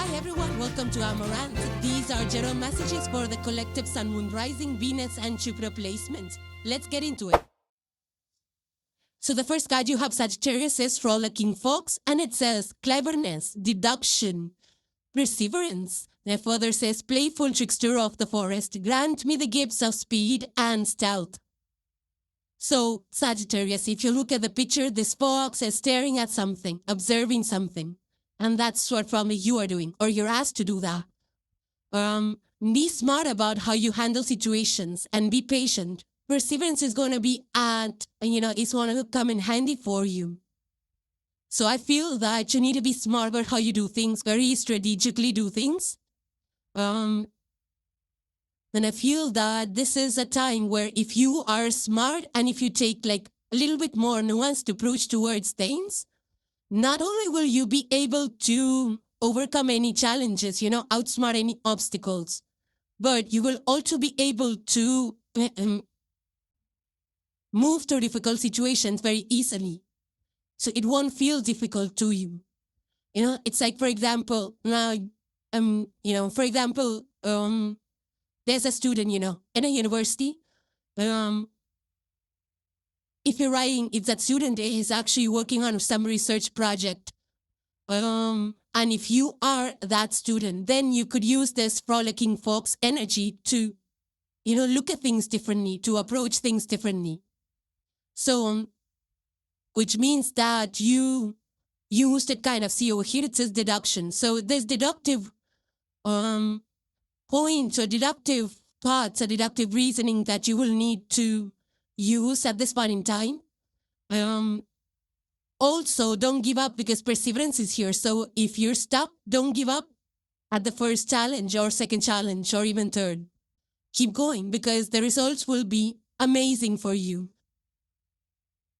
Hi everyone, welcome to Amaranth. These are general messages for the collective Sun, Moon, Rising, Venus, and Jupiter placement. Let's get into it. So the first card you have, Sagittarius, says frolicking folks, and it says cleverness, deduction, perseverance. Their further says playful trickster of the forest, grant me the gifts of speed and stealth. So Sagittarius, if you look at the picture, this fox is staring at something, observing something. And that's what probably you are doing, or you're asked to do that. Be smart about how you handle situations and be patient. Perseverance is going to be it's going to come in handy for you. So I feel that you need to be smart about how you do things, very strategically do things. And I feel that this is a time where if you are smart and if you take like a little bit more nuanced approach towards things, not only will you be able to overcome any challenges, outsmart any obstacles, but you will also be able to move through difficult situations very easily. So it won't feel difficult to you. It's like, for example, there's a student, in a university, if you're writing, if that student is actually working on some research project, and if you are that student, then you could use this frolicking fox energy to, look at things differently, to approach things differently. So, which means that you use that kind of, see over here, it says deduction. So there's deductive points or deductive thoughts or deductive reasoning that you will need to use at this point in time. Also, don't give up because perseverance is here. So if you're stuck, don't give up at the first challenge or second challenge or even third. Keep going because the results will be amazing for you.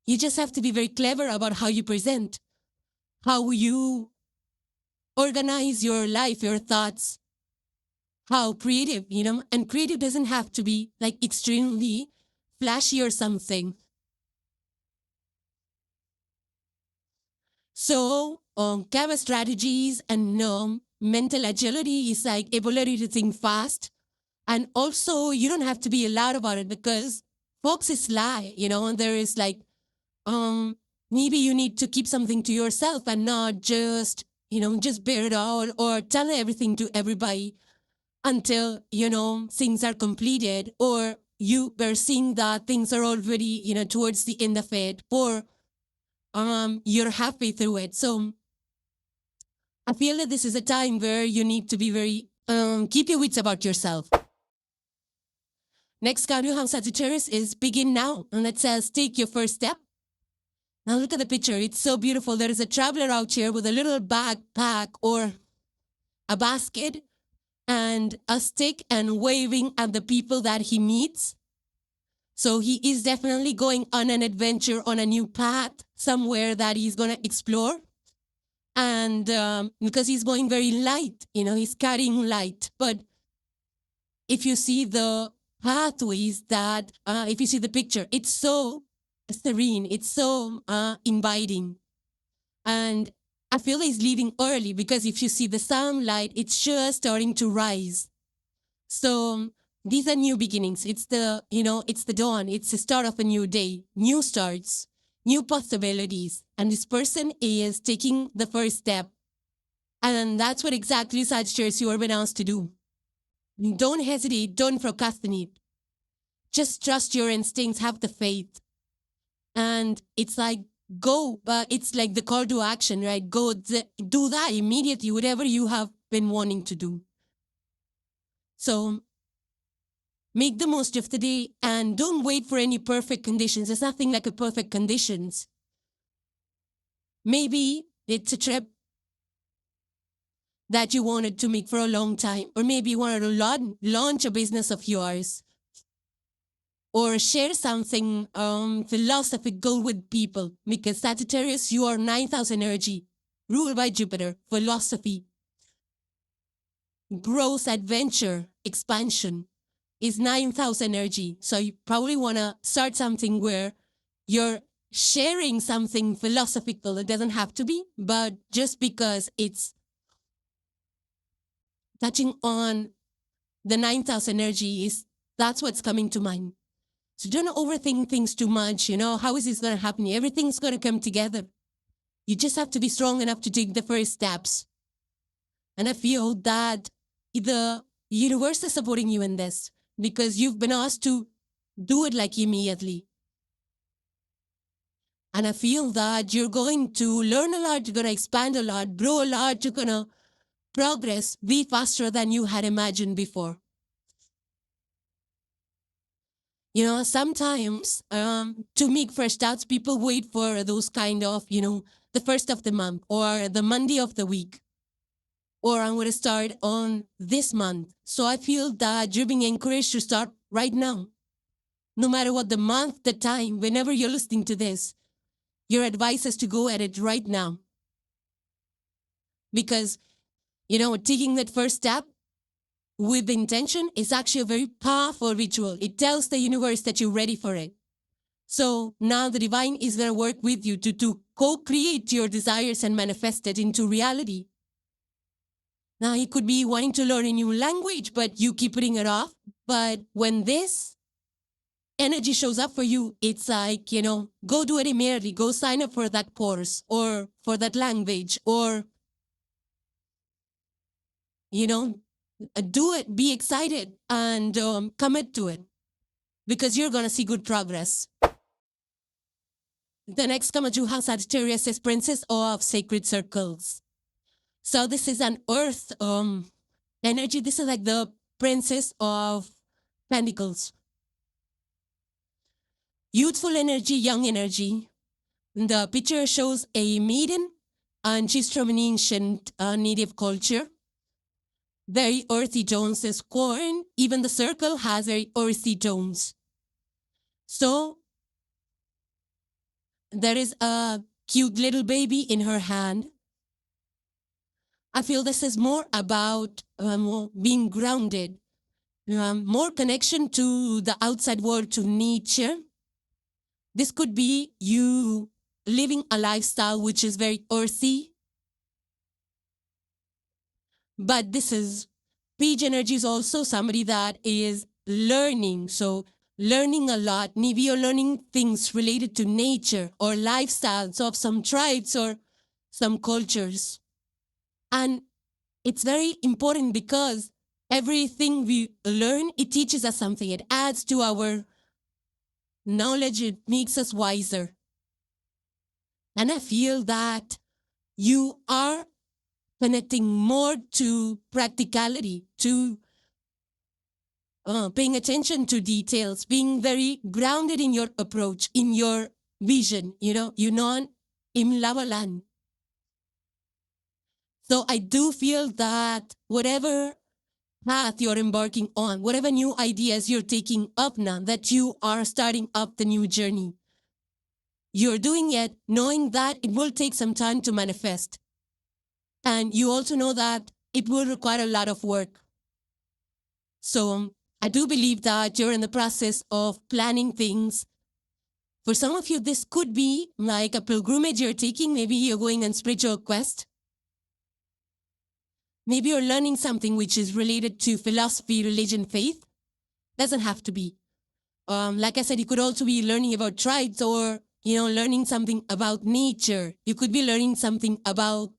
You just have to be very clever about how you present, how you organize your life, your thoughts, how creative, and creative doesn't have to be like extremely flashy or something. So, clever strategies and mental agility is like ability to think fast. And also, you don't have to be loud about it because foxes lie, and there is like, maybe you need to keep something to yourself and not just, just bear it all or tell everything to everybody until, things are completed or you are seeing that things are already, towards the end of it or you're happy through it. So I feel that this is a time where you need to be very, keep your wits about yourself. Next card you have, Sagittarius, is begin now. And it says, take your first step. Now look at the picture. It's so beautiful. There is a traveler out here with a little backpack or a basket and a stick and waving at the people that he meets. So he is definitely going on an adventure on a new path somewhere that he's going to explore. And because he's going very light, he's carrying light. But if you see the pathways that, if you see the picture, it's so serene, it's so inviting. And I feel he's leaving early because if you see the sunlight, it's just starting to rise. So these are new beginnings. It's the, it's the dawn. It's the start of a new day, new starts, new possibilities. And this person is taking the first step. And that's what exactly Sagittarius you are been asked to do. Don't hesitate. Don't procrastinate. Just trust your instincts. Have the faith. And it's like, go, but it's like the call to action, right? Go, do that immediately, whatever you have been wanting to do. So make the most of the day and don't wait for any perfect conditions. There's nothing like a perfect conditions. Maybe it's a trip that you wanted to make for a long time, or maybe you wanted to launch a business of yours, or share something philosophical with people. Because Sagittarius, you are 9th house energy, ruled by Jupiter, philosophy, growth, adventure, expansion is 9th house energy. So you probably want to start something where you're sharing something philosophical. It doesn't have to be, but just because it's touching on the 9th house energy is that's what's coming to mind. So don't overthink things too much. How is this going to happen? Everything's going to come together. You just have to be strong enough to take the first steps. And I feel that the universe is supporting you in this because you've been asked to do it like immediately. And I feel that you're going to learn a lot, you're going to expand a lot, grow a lot, you're going to progress way faster than you had imagined before. Sometimes to make fresh starts, people wait for those kind of, the first of the month or the Monday of the week. Or I'm going to start on this month. So I feel that you're being encouraged to start right now. No matter what the month, the time, whenever you're listening to this, your advice is to go at it right now. Because, taking that first step with intention is actually a very powerful ritual. It tells the universe that you're ready for it. So now the divine is going to work with you to co-create your desires and manifest it into reality. Now, you could be wanting to learn a new language, but you keep putting it off. But when this energy shows up for you, it's like, go do it immediately. Go sign up for that course or for that language or, do it. Be excited and commit to it because you're going to see good progress. The next Kamajuha Sagittarius is Princess of Sacred Circles. So this is an earth energy. This is like the Princess of Pentacles. Youthful energy, young energy. The picture shows a maiden and she's from an ancient native culture. Very earthy tones is corn. Even the circle has very earthy tones. So there is a cute little baby in her hand. I feel this is more about being grounded, more connection to the outside world, to nature. This could be you living a lifestyle which is very earthy. But this is, page energy is also somebody that is learning. So learning a lot. Maybe you're learning things related to nature or lifestyles of some tribes or some cultures. And it's very important because everything we learn, it teaches us something. It adds to our knowledge. It makes us wiser. And I feel that you are connecting more to practicality, to paying attention to details, being very grounded in your approach, in your vision, Yunon Imlavalan. So I do feel that whatever path you're embarking on, whatever new ideas you're taking up now, that you are starting up the new journey, you're doing it knowing that it will take some time to manifest. And you also know that it will require a lot of work. So I do believe that you're in the process of planning things. For some of you, this could be like a pilgrimage you're taking. Maybe you're going on spiritual quest. Maybe you're learning something which is related to philosophy, religion, faith. Doesn't have to be. Like I said, you could also be learning about tribes or, learning something about nature. You could be learning something about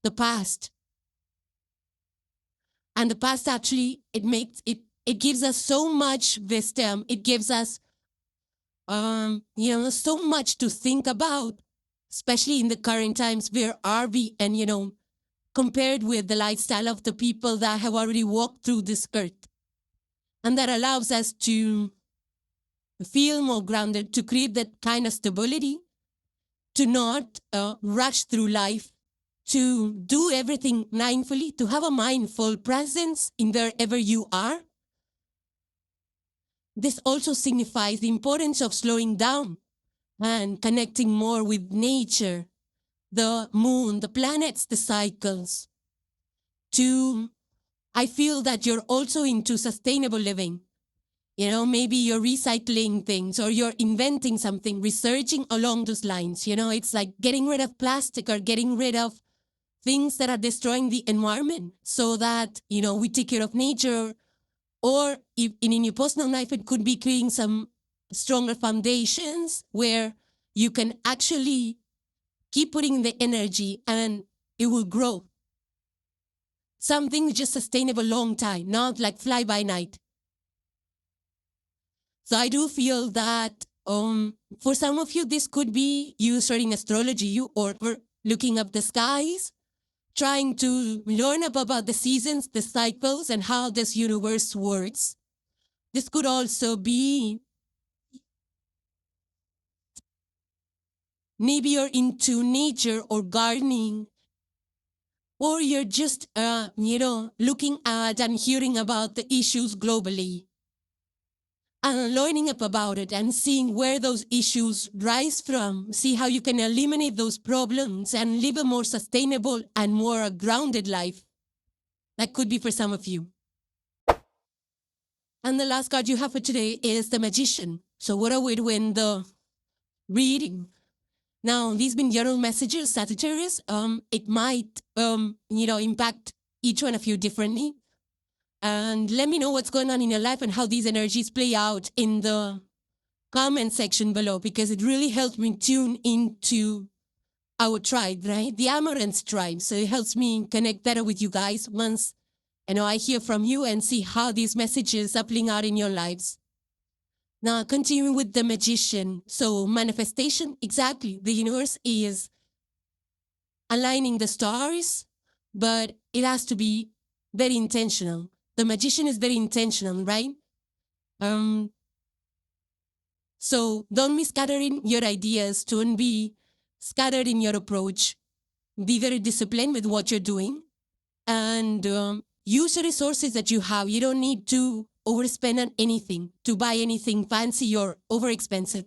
the past. And the past actually, it gives us so much wisdom. It gives us, so much to think about, especially in the current times. Where are we? And, compared with the lifestyle of the people that have already walked through this earth. And that allows us to feel more grounded, to create that kind of stability, to not rush through life, to do everything mindfully, to have a mindful presence in wherever you are. This also signifies the importance of slowing down and connecting more with nature, the moon, the planets, the cycles. I feel that you're also into sustainable living. Maybe you're recycling things or you're inventing something, researching along those lines. It's like getting rid of plastic or getting rid of things that are destroying the environment so that, we take care of nature. Or if in your personal life, it could be creating some stronger foundations where you can actually keep putting the energy and it will grow. Something just sustainable long time, not like fly by night. So I do feel that for some of you, this could be you studying astrology or looking up the skies, trying to learn about the seasons, the cycles, and how this universe works. This could also be maybe you're into nature or gardening, or you're just, looking at and hearing about the issues globally and learning up about it and seeing where those issues rise from, see how you can eliminate those problems and live a more sustainable and more grounded life. That could be for some of you. And the last card you have for today is the Magician. So what are we doing the reading? Now, these been general messages, Sagittarius. It might, impact each one of you differently. And let me know what's going on in your life and how these energies play out in the comment section below, because it really helps me tune into our tribe, right? The Amaranth tribe. So it helps me connect better with you guys once, I hear from you and see how these messages are playing out in your lives. Now, continuing with the Magician. So manifestation, exactly. The universe is aligning the stars, but it has to be very intentional. The Magician is very intentional, right? So don't be scattering your ideas. Don't be scattered in your approach. Be very disciplined with what you're doing. And use the resources that you have. You don't need to overspend on anything, to buy anything fancy or overexpensive.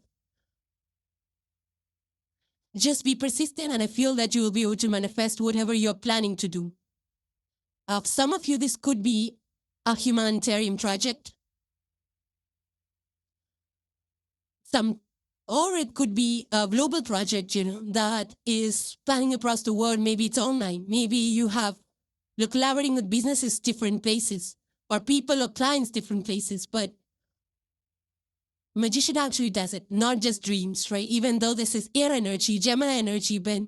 Just be persistent, and I feel that you will be able to manifest whatever you're planning to do. Some of you, this could be a humanitarian project. Or it could be a global project, that is spanning across the world. Maybe it's online. Maybe you're collaborating with businesses, different places, or people or clients, different places. But Magician actually does it, not just dreams, right? Even though this is air energy, Gemini energy, but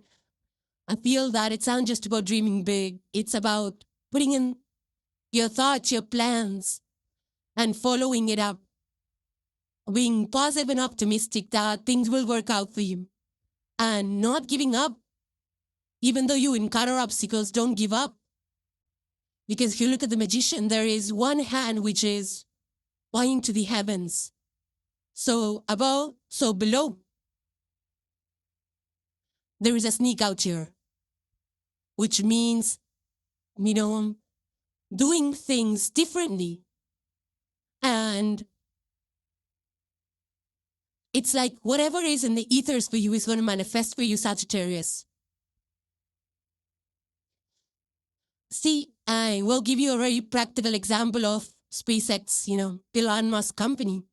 I feel that it's not just about dreaming big. It's about putting in your thoughts, your plans, and following it up. Being positive and optimistic that things will work out for you. And not giving up. Even though you encounter obstacles, don't give up. Because if you look at the Magician, there is one hand which is pointing to the heavens. So above, so below. There is a sneak out here. Which means, doing things differently. And it's like whatever is in the ethers for you is going to manifest for you, Sagittarius. See, I will give you a very practical example of SpaceX, Elon Musk company.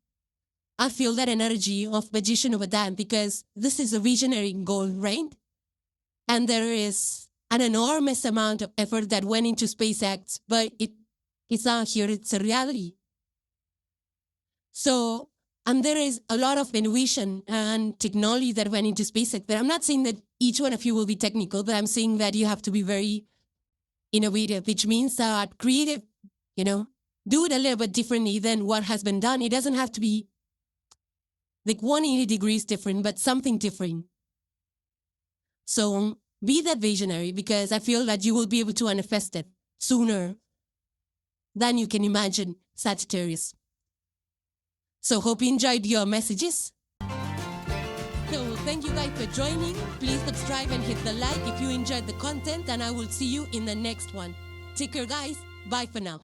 I feel that energy of Magician over that because this is a visionary goal, right? And there is an enormous amount of effort that went into SpaceX, but it's not here, it's a reality. So, and there is a lot of innovation and technology that went into SpaceX. But I'm not saying that each one of you will be technical, but I'm saying that you have to be very innovative, which means that creative, do it a little bit differently than what has been done. It doesn't have to be like 180 degrees different, but something different. So be that visionary, because I feel that you will be able to manifest it sooner than you can imagine, Sagittarius. So hope you enjoyed your messages. So thank you guys for joining. Please subscribe and hit the like if you enjoyed the content, and I will see you in the next one. Take care, guys. Bye for now.